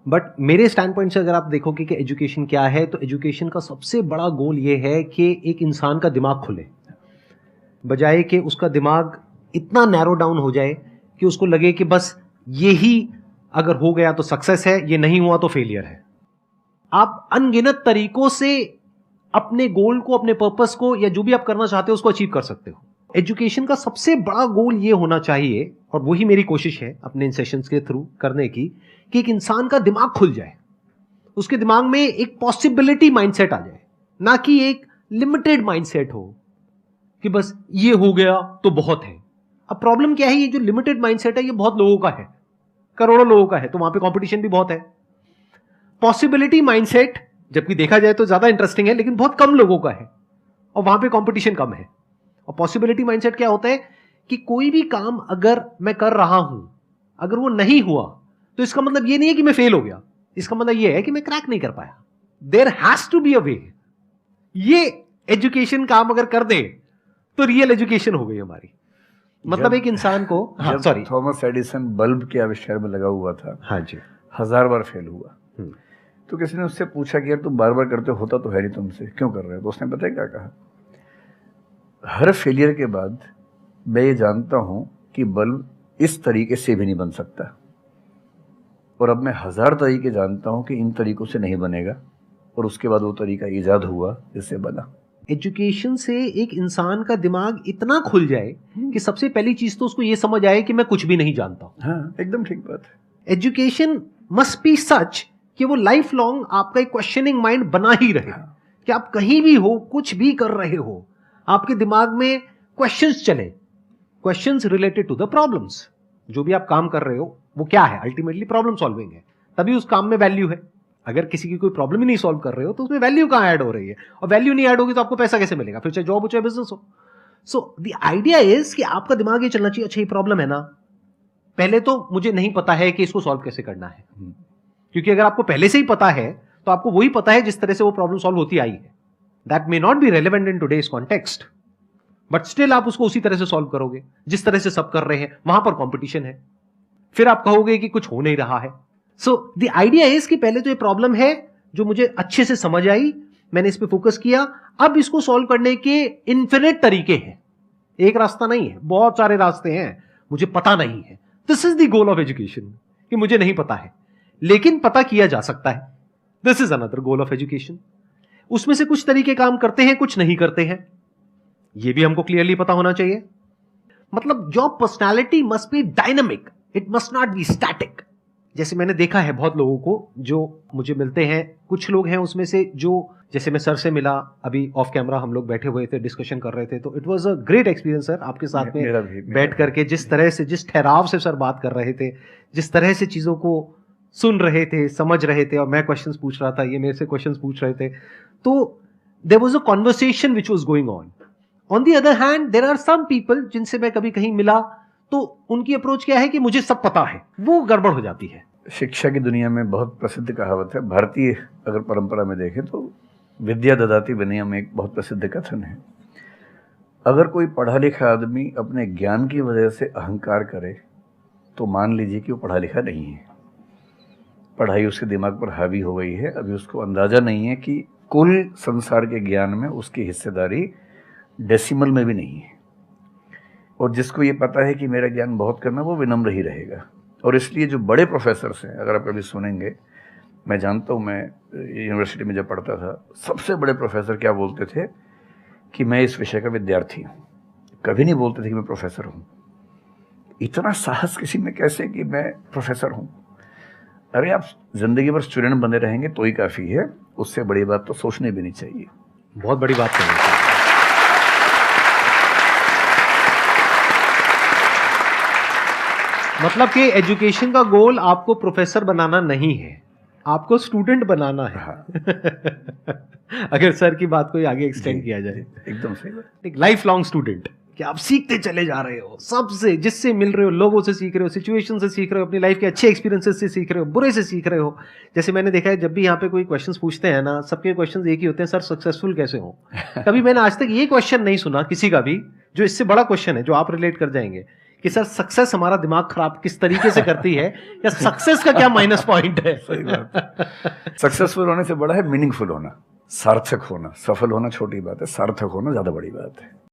But मेरे stand point से अगर आप देखोगे कि एजुकेशन क्या है, तो एजुकेशन का सबसे बड़ा गोल ये है कि एक इंसान का दिमाग खुले, बजाय कि उसका दिमाग इतना नैरो डाउन हो जाए कि उसको लगे कि बस यही अगर हो गया तो सक्सेस है, ये नहीं हुआ तो फेलियर है। आप अनगिनत तरीकों से अपने गोल को, अपने पर्पस को, या जो भी आप करना चाहते हो उसको अचीव कर सकते हो। एजुकेशन का सबसे बड़ा गोल ये होना चाहिए, और वही मेरी कोशिश है अपने इन सेशंस के थ्रू करने की, कि एक इंसान का दिमाग खुल जाए, उसके दिमाग में एक पॉसिबिलिटी माइंडसेट आ जाए, ना कि एक लिमिटेड माइंडसेट हो कि बस ये हो गया तो बहुत है। अब प्रॉब्लम क्या है, ये जो लिमिटेड माइंडसेट है ये बहुत लोगों का है, करोड़ों लोगों का है, तो वहां पे कंपटीशन भी बहुत है। पॉसिबिलिटी माइंडसेट जबकि देखा जाए तो ज्यादा इंटरेस्टिंग है, लेकिन बहुत कम लोगों का है और वहां पे कंपटीशन कम है। और पॉसिबिलिटी माइंडसेट क्या होता है कि कोई भी काम अगर मैं कर रहा हूं, अगर वो नहीं हुआ तो इसका मतलब ये नहीं है कि मैं फेल हो गया, इसका मतलब ये है कि मैं क्रैक नहीं कर पाया। There has to be a way. ये एजुकेशन काम अगर कर दे तो रियल एजुकेशन हो गई हमारी। मतलब एक इंसान को, हाँ सॉरी, थॉमस एडिसन बल्ब के आविष्कार में लगा हुआ था, हाँ जी, 1000 बार फेल हुआ। तो किसी ने उससे पूछा कि यार तुम बार बार करते होता तो है नहीं, तुमसे क्यों कर रहे हो? तो उसने पता है क्या कहा, हर फेलियर के बाद मैं ये जानता हूं कि बल्ब इस तरीके से भी नहीं बन सकता, और अब मैं 1000 तरीके जानता हूं कि इन तरीकों से नहीं बनेगा, और उसके बाद वो तरीका ईजाद हुआ जिससे बना। एजुकेशन से एक इंसान का दिमाग इतना खुल जाए कि सबसे पहली चीज तो उसको ये समझ आए कि मैं कुछ भी नहीं जानता। हाँ, एकदम ठीक बात है। एजुकेशन मस्ट बी सच कि वो लाइफ लॉन्ग आपका एक क्वेश्चनिंग माइंड बना ही रहे, कि आप कहीं भी हो, कुछ भी कर रहे हो, आपके दिमाग में क्वेश्चंस चले, questions related to the problems. जो भी आप काम कर रहे हो वो क्या है, अल्टीमेटली प्रॉब्लम सॉल्विंग है, तभी उस काम में वैल्यू है। अगर किसी की कोई प्रॉब्लम ही नहीं सॉल्व कर रहे हो तो उसमें वैल्यू कहां ऐड हो रही है, और वैल्यू नहीं ऐड होगी तो आपको पैसा कैसे मिलेगा, फिर चाहे जॉब हो चाहे बिजनेस हो। सो द आइडिया इज कि आपका दिमाग ये चलना चाहिए, अच्छा ये प्रॉब्लम है ना, पहले तो मुझे नहीं पता है कि इसको सॉल्व कैसे करना है, क्योंकि अगर आपको पहले से ही पता है तो आपको वही पता है जिस तरह से वो प्रॉब्लम सॉल्व होती आई है। That may not be relevant in today's context, but still आप उसको उसी तरह से सॉल्व करोगे जिस तरह से सब कर रहे हैं। वहां पर कंपटीशन है, फिर आप कहोगे कि कुछ हो नहीं रहा है। सो द आइडिया इज कि पहले तो ये प्रॉब्लम है जो मुझे अच्छे से समझ आई, मैंने इस पे फोकस किया, अब इसको सॉल्व करने के इन्फिनिट तरीके हैं, एक रास्ता नहीं है, बहुत सारे रास्ते हैं, मुझे पता नहीं है। This is the goal of education, कि मुझे नहीं पता है लेकिन पता किया जा सकता है। This is another goal of education. उसमें से कुछ तरीके काम करते हैं, कुछ नहीं करते हैं, यह भी हमको क्लियरली पता होना चाहिए। मतलब job personality must be dynamic, it must not be static. जैसे मैंने देखा है बहुत लोगों को जो मुझे मिलते हैं, कुछ लोग हैं उसमें से जो, जैसे मैं सर से मिला अभी ऑफ कैमरा, हम लोग बैठे हुए थे, डिस्कशन कर रहे थे, तो it was a great experience sir आपके साथ में बैठ करके, जिस तरह से, जिस ठहराव से सर बात कर रहे थे, जिस तरह से चीजों को सुन रहे थे, समझ रहे थे, और मैं क्वेश्चंस पूछ रहा था, ये मेरे से क्वेश्चंस पूछ रहे थे, तो there was a conversation which was going on. On the other hand there are some people जिनसे मैं कभी कहीं मिला तो उनकी अप्रोच क्या है कि मुझे सब पता है, वो गड़बड़ हो जाती है। शिक्षा की दुनिया में बहुत प्रसिद्ध कहावत है, भारतीय अगर परंपरा में देखें तो विद्या ददाति विनयम एक बहुत प्रसिद्ध कथन है। अगर कोई पढ़ा लिखा आदमी अपने ज्ञान की वजह से अहंकार करे तो मान लीजिए कि वो पढ़ा लिखा नहीं है, पढ़ाई उसके दिमाग पर हावी हो गई है, अभी उसको अंदाजा नहीं है कि कुल संसार के ज्ञान में उसकी हिस्सेदारी डेसिमल में भी नहीं है। और जिसको ये पता है कि मेरा ज्ञान बहुत कम है, वो विनम्र ही रहेगा। और इसलिए जो बड़े प्रोफेसर्स हैं, अगर आप कभी सुनेंगे, मैं जानता हूँ, मैं यूनिवर्सिटी में जब पढ़ता था, सबसे बड़े प्रोफेसर क्या बोलते थे कि मैं इस विषय का विद्यार्थी हूँ, कभी नहीं बोलते थे कि मैं प्रोफेसर हूँ। इतना साहस किसी में कैसे कि मैं प्रोफेसर हूँ? अरे आप जिंदगी भर स्टूडेंट बने रहेंगे तो ही काफ़ी है, उससे बड़ी बात तो सोचने भी नहीं चाहिए। बहुत बड़ी बात करनी चाहिए। मतलब कि एजुकेशन का गोल आपको प्रोफेसर बनाना नहीं है, आपको स्टूडेंट बनाना है। हाँ। अगर सर की बात को आगे एक्सटेंड किया जाए, एकदम सही बात। एक लाइफ लॉन्ग स्टूडेंट, कि आप सीखते चले जा रहे हो, सबसे, जिससे मिल रहे हो, लोगों से सीख रहे हो, सिचुएशन से सीख रहे हो, अपनी लाइफ के अच्छे एक्सपीरियंसेस से सीख रहे हो, बुरे से सीख रहे हो। जैसे मैंने देखा है, जब भी यहाँ पे कोई क्वेश्चंस पूछते हैं ना, सबके क्वेश्चंस एक ही होते हैं, सर सक्सेसफुल कैसे हो। कभी मैंने आज तक ये क्वेश्चन नहीं सुना किसी का भी जो इससे बड़ा क्वेश्चन है, जो आप रिलेट कर जाएंगे कि सर सक्सेस हमारा दिमाग खराब किस तरीके से करती है, या सक्सेस का क्या माइनस पॉइंट है? सही बात। सक्सेसफुल होने से बड़ा है मीनिंगफुल होना, सार्थक होना। सफल होना छोटी बात है, सार्थक होना ज्यादा बड़ी बात है।